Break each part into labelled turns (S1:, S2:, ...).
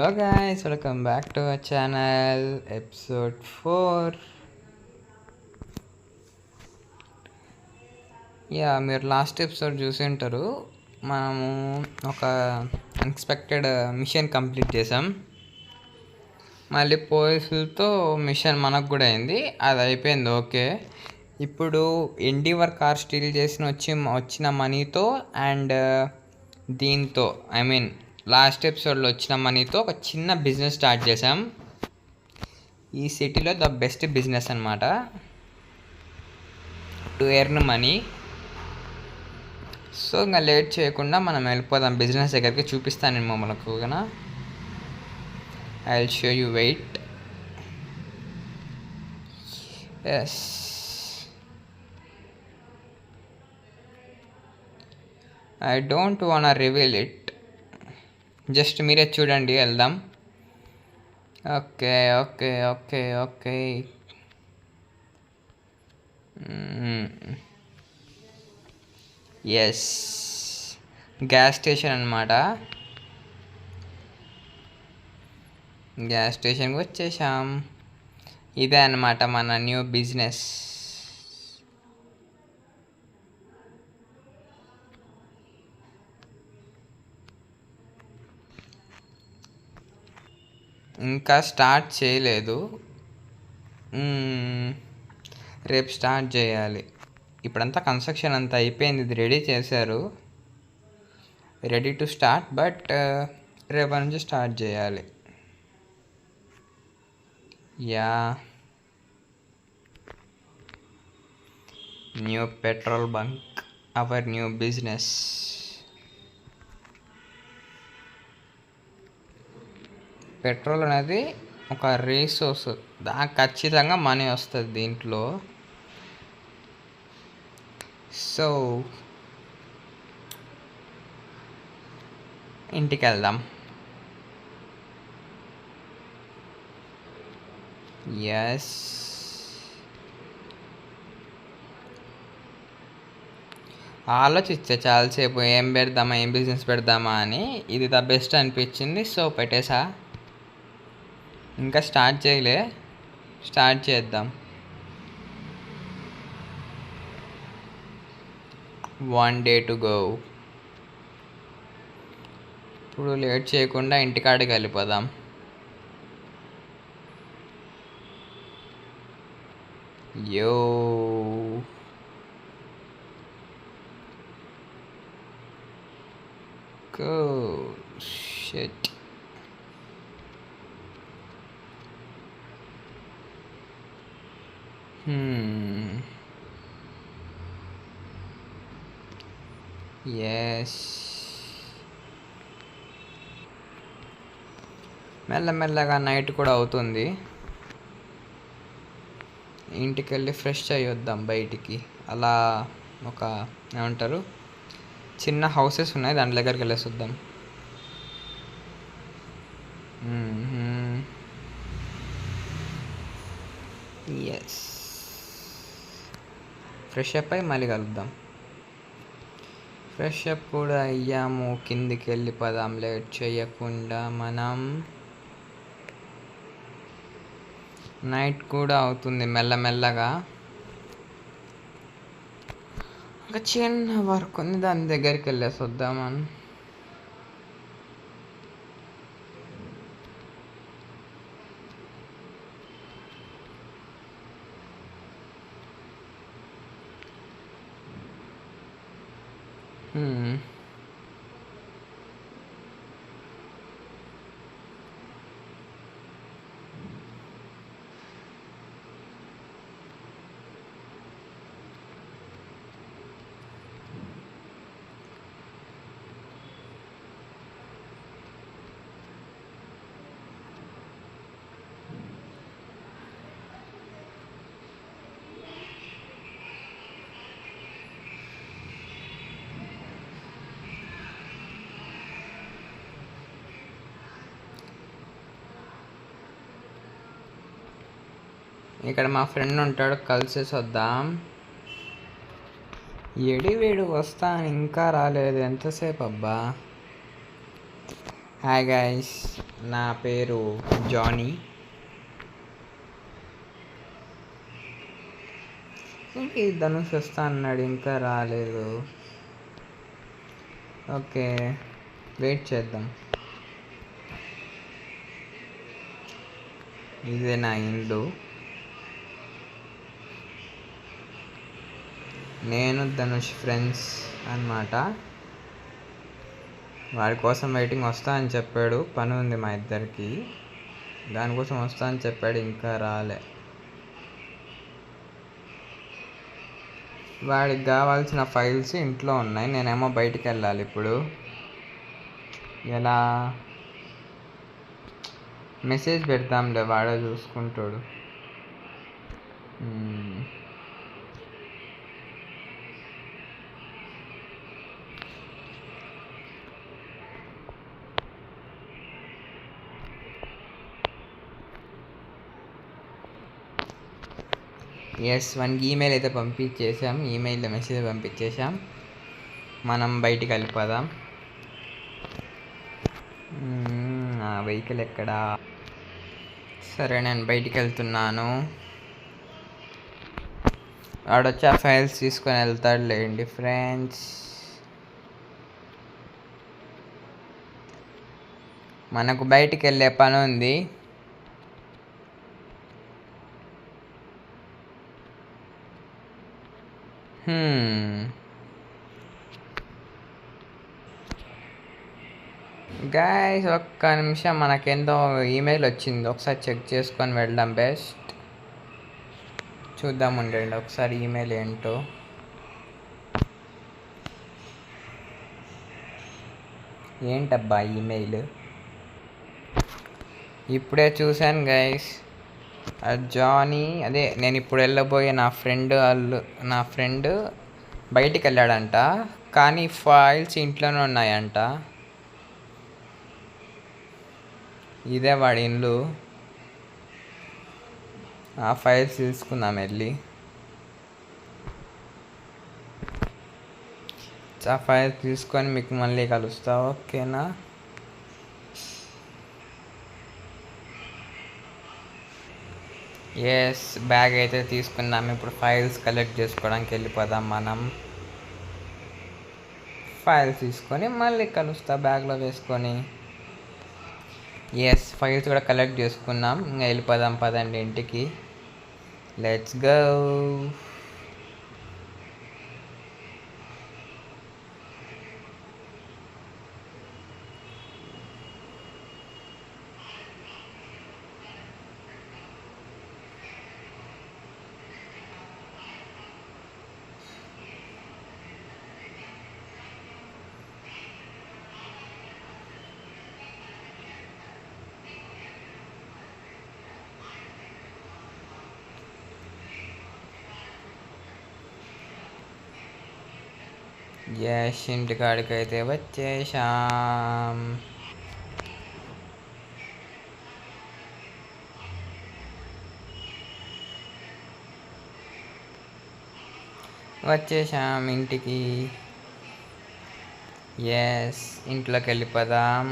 S1: Hello guys, welcome back to our channel, episode 4. మీరు last episode చూసి ఉంటారు. మనము ఒక అన్ఎక్స్పెక్టెడ్ మిషన్ కంప్లీట్ చేసాం. మళ్ళీ పోలీసులతో మిషన్ మనకు కూడా అయింది, అది అయిపోయింది. ఓకే, ఇప్పుడు ఎండీవర్ కార్ స్టీల్ వచ్చిన మనీతో అండ్ దీంతో లాస్ట్ ఎపిసోడ్లో వచ్చిన మనీతో ఒక చిన్న బిజినెస్ స్టార్ట్ చేసాం. ఈ సిటీలో ద బెస్ట్ బిజినెస్ అనమాట టు ఎర్న్ మనీ. సో ఇంకా లేట్ చేయకుండా మనం వెళ్ళిపోదాం బిజినెస్ దగ్గరికి. చూపిస్తాను నేను మనకు కన్నా. I will show you, wait. Yes, I don't want reveal it, just మీరే చూడండి, వెళ్దాం. Okay okay okay okay yes, gas station అనమాట. గ్యాస్ స్టేషన్కి వచ్చేసాం. ఇదే అనమాట మన న్యూ బిజినెస్. ఇంకా స్టార్ట్ చేయలేదు, రేపు స్టార్ట్ చేయాలి. ఇప్పుడంతా కన్స్ట్రక్షన్ అంతా అయిపోయింది, ఇది రెడీ చేశారు, రెడీ టు స్టార్ట్. బట్ రేపటి నుంచి స్టార్ట్ చేయాలి. Yeah, new petrol bunk, our new business. Petrol అనేది ఒక రీసోర్స్, దానికి ఖచ్చితంగా మనీ వస్తుంది దీంట్లో. సో ఇంటికి వెళ్దాం. ఎస్, ఆలోచించా చాలాసేపు ఏం పెడదామా, ఏం బిజినెస్ పెడదామా అని. ఇది ద బెస్ట్ అనిపించింది, సో పెట్టేసా. ఇంకా స్టార్ట్ చేయలే, స్టార్ట్ చేద్దాం. 1 day to go. ఇప్పుడు లేట్ చేయకుండా ఇంటికాడికి వెళ్ళిపోదాం. యో, గో షిట్. ఎస్, మెల్లమెల్లగా నైట్ కూడా అవుతుంది. ఇంటికి వెళ్ళి ఫ్రెష్ అయ్యొద్దాం బయటికి. అలా ఒక ఏమంటారు, చిన్న హౌసెస్ ఉన్నాయి, దాని దగ్గరికి వెళ్ళేసి వద్దాం. ఎస్, ఫ్రెష్ అప్ అయి మళ్ళీ కలుద్దాం. ఫ్రెష్ అప్ కూడా అయ్యాము, కిందికి వెళ్ళిపోదాం లేట్ చేయకుండా మనం. నైట్ కూడా అవుతుంది మెల్లమెల్లగా. ఒక చిన్న వర్క్ ఉంది, దాని దగ్గరికి వెళ్ళేసి వద్దామని. ఇక్కడ మా ఫ్రెండ్ ఉంటాడు, కలిసేసి వద్దాం. ఎడివేడు వస్తా అని ఇంకా రాలేదు, ఎంతసేపు అబ్బా. హాయ్ గైస్, నా పేరు జానీ. ఇంక ఈ ధనుష్ వస్తా అన్నాడు, ఇంకా రాలేదు. ఓకే, వెయిట్ చేద్దాం. ఇదే నా ఇల్లు. నేను ధనుష్ ఫ్రెండ్స్ అన్నమాట. వాడి కోసం వెయిటింగ్. వస్తా అని చెప్పాడు, పని ఉంది మా ఇద్దరికి, దానికోసం వస్తా అని చెప్పాడు, ఇంకా రాలే. వాడికి కావాల్సిన ఫైల్స్ ఇంట్లో ఉన్నాయి, నేనేమో బయటికి వెళ్ళాలి ఇప్పుడు. ఎలా మెసేజ్ పెడతాంలే, వాడే చూసుకుంటాడు. ఎస్, వన్కి ఈమెయిల్ అయితే పంపించేసాం, ఈమెయిల్లో మెసేజ్ పంపించేసాం. మనం బయటికి వెళ్ళిపోదాం. వెహికల్ ఎక్కడా? సరే, నేను బయటికి వెళ్తున్నాను. వాడొచ్చి ఆ ఫైల్స్ తీసుకొని వెళ్తాడులేండి ఫ్రెండ్స్. మనకు బయటికి వెళ్ళే పని ఉంది. గైస్, ఒక్క నిమిషం, మనకేందో ఈమెయిల్ వచ్చింది, ఒకసారి చెక్ చేసుకొని వెళ్దాం బెస్ట్. చూద్దాం, ఉండండి ఒకసారి ఈమెయిల్ ఏంటో. ఏంటబ్బా ఈమెయిల్? ఇప్పుడే చూశాను గైస్. జానీ, అదే నేను ఇప్పుడు వెళ్ళబోయే నా ఫ్రెండ్ బయటికి వెళ్ళాడంట, కానీ ఫైల్స్ ఇంట్లోనే ఉన్నాయంట. ఇదే వాడి ఇల్లు. ఆ ఫైల్స్ తీసుకుందాం వెళ్ళి. ఆ ఫైల్స్ తీసుకొని మీకు మళ్ళీ కలుస్తా, ఓకేనా? ఎస్, బ్యాగ్ అయితే తీసుకున్నాం. ఇప్పుడు ఫైల్స్ కలెక్ట్ చేసుకోవడానికి వెళ్ళిపోదాం మనం. ఫైల్స్ తీసుకొని మళ్ళీ కలుస్తా బ్యాగ్లో వేసుకొని. ఎస్, ఫైల్స్ కూడా కలెక్ట్ చేసుకున్నాం. ఇంకా వెళ్ళిపోదాం పదండి ఇంటికి. Let's go. ఎస్, ఇంటికాడికైతే వచ్చేసాం. ఇంటికి. ఎస్, ఇంట్లోకి వెళ్ళిపోదాం.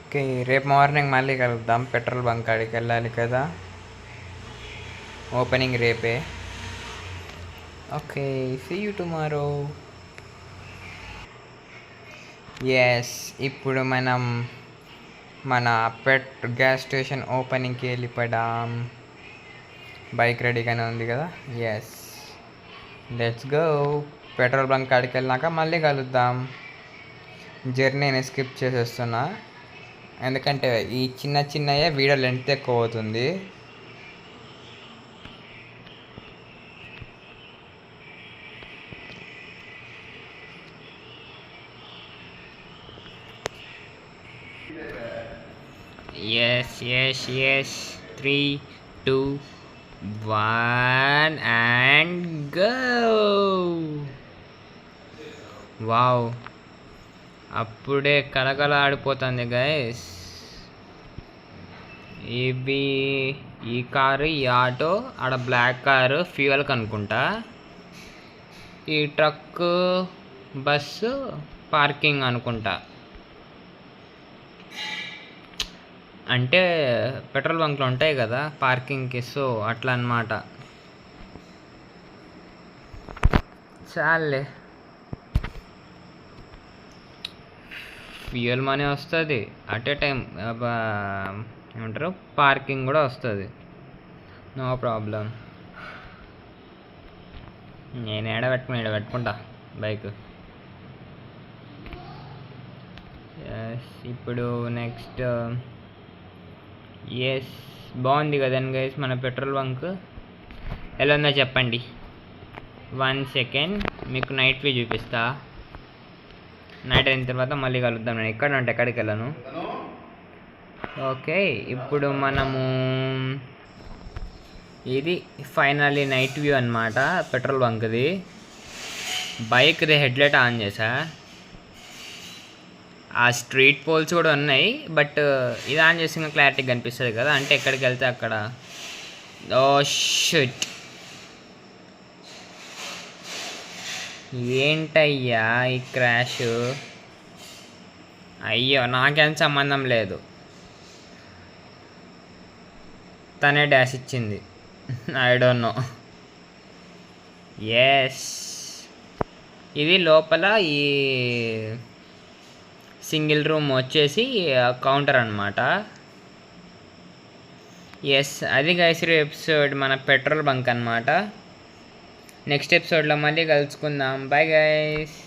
S1: ఓకే, రేపు మార్నింగ్ మళ్ళీ కలుద్దాం. పెట్రోల్ బంక్ కాడికి వెళ్ళాలి కదా, ఓపెనింగ్ రేపే. Okay, see you tomorrow. Yes, ఇప్పుడు మనం మన గ్యాస్ స్టేషన్ ఓపెనింగ్కి వెళ్ళిపోదాం. బైక్ రెడీగానే ఉంది కదా. Yes, let's go. Petrol bunk కాడికి వెళ్ళినాక మళ్ళీ కలుద్దాం. జర్నీని స్కిప్ చేసేస్తున్నా, ఎందుకంటే ఈ చిన్నయే వీడియో లెంత్ ఎక్కువ అవుతుంది. Yes 3, 2, 1 and go. వావ్, అప్పుడే కలకల ఆడిపోతుంది గైస్. ఈ కారు, ఈ ఆటో, ఆడ బ్లాక్ కారు ఫ్యూయల్కి అనుకుంటా. ఈ ట్రక్ బస్సు పార్కింగ్ అనుకుంటా. అంటే పెట్రోల్ బంక్లు ఉంటాయి కదా పార్కింగ్కి, సో అట్లా అన్నమాట. చాలే, ఫ్యూయల్ మనీ వస్తుంది అట్ ఏ టైం, ఏమంటారు పార్కింగ్ కూడా వస్తుంది, నో ప్రాబ్లం. నేను పెట్టుకుంటా బైక్. ఇప్పుడు నెక్స్ట్ బాగుంది కదండి గైస్ మన పెట్రోల్ బంక్. ఎలా ఉందో చెప్పండి. 1 సెకండ్ మీకు నైట్ వ్యూ చూపిస్తా. నైట్ అయిన తర్వాత మళ్ళీ కలుద్దాం. నేను ఎక్కడికి వెళ్ళను. ఓకే, ఇప్పుడు మనము ఇది ఫైనల్లీ నైట్ వ్యూ అనమాట పెట్రోల్ బంక్ది. బైక్ది హెడ్లైట్ ఆన్ చేసా. ఆ స్ట్రీట్ పోల్స్ కూడా ఉన్నాయి, బట్ ఇది ఆన్ చేసి ఇంకా క్లారిటీగా కనిపిస్తుంది కదా, అంటే ఎక్కడికి వెళ్తే అక్కడ. ఓ షిట్, ఏంటయ్యా ఈ క్రాష్? అయ్యో, నాకేం సంబంధం లేదు, తనే డాష్ ఇచ్చింది. I don't know. ఇది లోపల ఈ సింగిల్ రూమ్ వచ్చేసి కౌంటర్ అనమాట. అది గైస్ ఎపిసోడ్ మన పెట్రోల్ బంక్ అనమాట. నెక్స్ట్ ఎపిసోడ్లో మళ్ళీ కలుసుకుందాం. Bye guys.